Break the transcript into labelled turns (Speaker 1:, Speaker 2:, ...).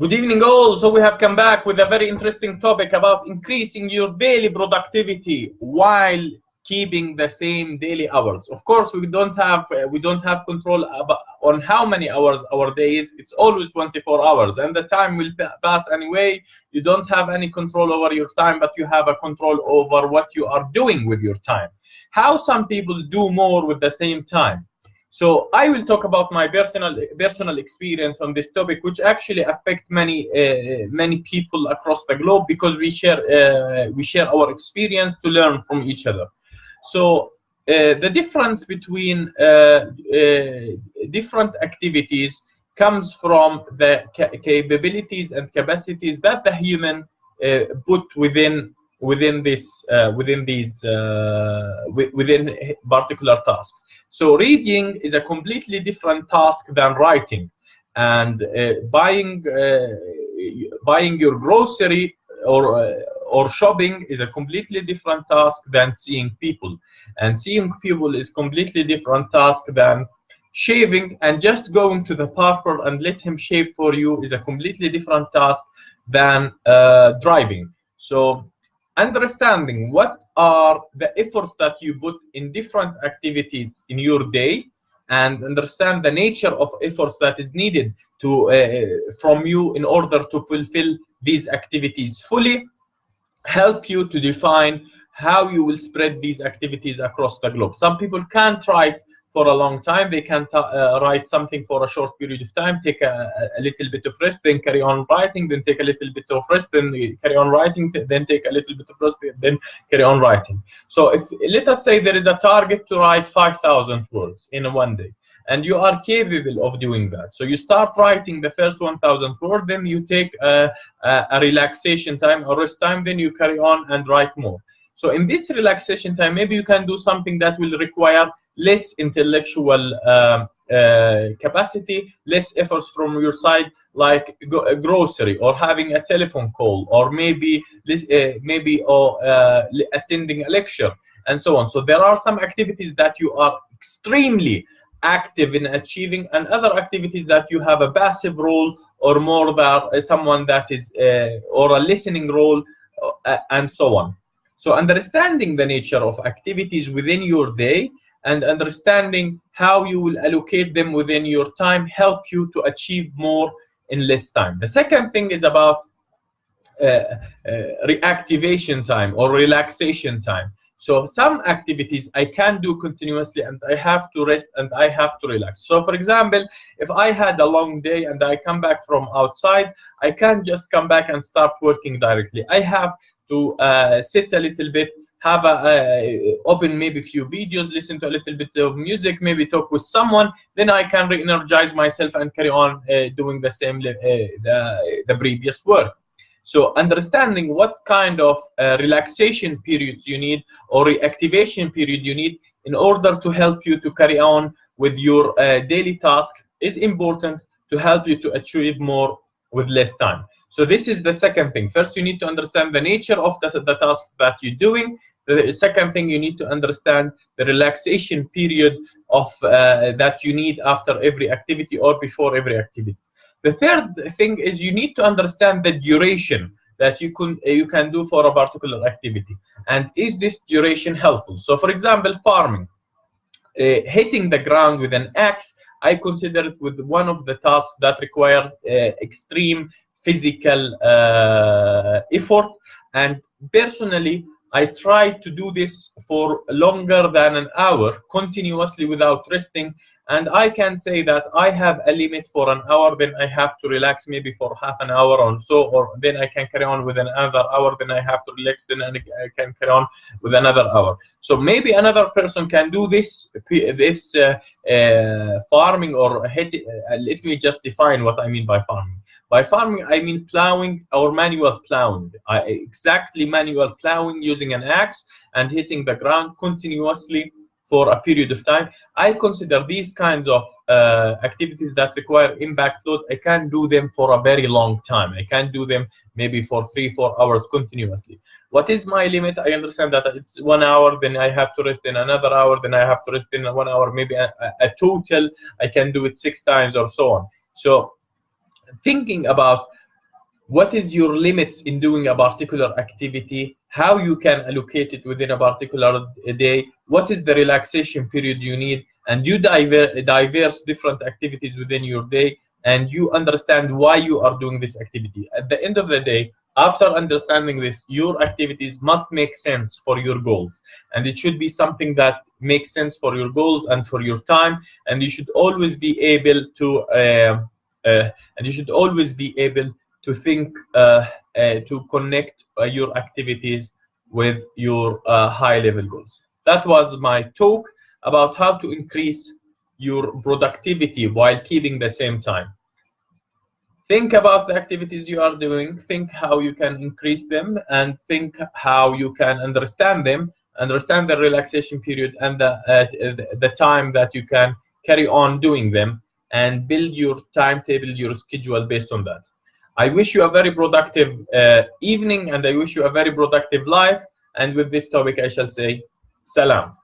Speaker 1: Good evening all. So we have come back with a very interesting topic about increasing your daily productivity while keeping the same daily hours. Of course, we don't have control on how many hours our day is. It's always 24 hours, and the time will pass anyway. You don't have any control over your time, but you have a control over what you are doing with your time. How some people do more with the same time. So I will talk about my personal experience on this topic, which actually affect many people across the globe, because we share our experience to learn from each other. So the difference between different activities comes from the capabilities and capacities that the human put within particular tasks. So reading is a completely different task than writing, and buying your grocery or shopping is a completely different task than seeing people, and seeing people is completely different task than shaving, and just going to the barber and let him shave for you is a completely different task than driving. So understanding what are the efforts that you put in different activities in your day, and understand the nature of efforts that is needed to from you in order to fulfill these activities fully, help you to define how you will spread these activities across the globe. Some people can't write for a long time. They can write something for a short period of time, take a little bit of rest, then carry on writing, then take a little bit of rest, then carry on writing, then take a little bit of rest, then carry on writing. So if, let us say there is a target to write 5,000 words in one day, and you are capable of doing that. So you start writing the first 1,000 words, then you take a relaxation time or rest time, then you carry on and write more. So in this relaxation time, maybe you can do something that will require less intellectual capacity, less efforts from your side, like a grocery or having a telephone call, or maybe attending a lecture, and so on. So there are some activities that you are extremely active in achieving, and other activities that you have a passive role, or more about someone that is or a listening role, and so on. So understanding the nature of activities within your day and understanding how you will allocate them within your time help you to achieve more in less time. The second thing is about reactivation time or relaxation time. So some activities I can do continuously, and I have to rest and I have to relax. So for example, if I had a long day and I come back from outside, I can't just come back and start working directly. I have to sit a little bit, have open maybe a few videos, listen to a little bit of music, maybe talk with someone, then I can re-energize myself and carry on doing the same the previous work. So understanding what kind of relaxation periods you need or reactivation period you need in order to help you to carry on with your daily tasks is important to help you to achieve more with less time. So this is the second thing. First, you need to understand the nature of the tasks that you're doing. The second thing, you need to understand the relaxation period of that you need after every activity or before every activity. The third thing is you need to understand the duration that you can do for a particular activity, and is this duration helpful? So for example, farming, hitting the ground with an axe, I consider it with one of the tasks that require extreme physical effort, and personally I try to do this for longer than an hour continuously without resting, and I can say that I have a limit for an hour, then I have to relax maybe for half an hour or so, or then I can carry on with another hour, then I have to relax, then I can carry on with another hour. So maybe another person can do this farming or let me just define what I mean by farming. By farming, I mean plowing or manual plowing. Exactly manual plowing using an axe and hitting the ground continuously for a period of time. I consider these kinds of activities that require impact load, I can do them for a very long time. I can do them maybe for 3-4 hours continuously. What is my limit? I understand that it's 1 hour, then I have to rest in another hour, then I have to rest in 1 hour, maybe a total, I can do it 6 times or so on. So thinking about what is your limits in doing a particular activity, how you can allocate it within a particular day, what is the relaxation period you need, and you diverse different activities within your day, and you understand why you are doing this activity. At the end of the day, after understanding this, your activities must make sense for your goals, and it should be something that makes sense for your goals and for your time, and you should always be able to to think to connect your activities with your high level goals. That was my talk about how to increase your productivity while keeping the same time. Think about the activities you are doing, think how you can increase them, and think how you can understand them, understand the relaxation period and the time that you can carry on doing them, and build your timetable, your schedule based on that. I wish you a very productive evening, and I wish you a very productive life. And with this topic, I shall say, salam.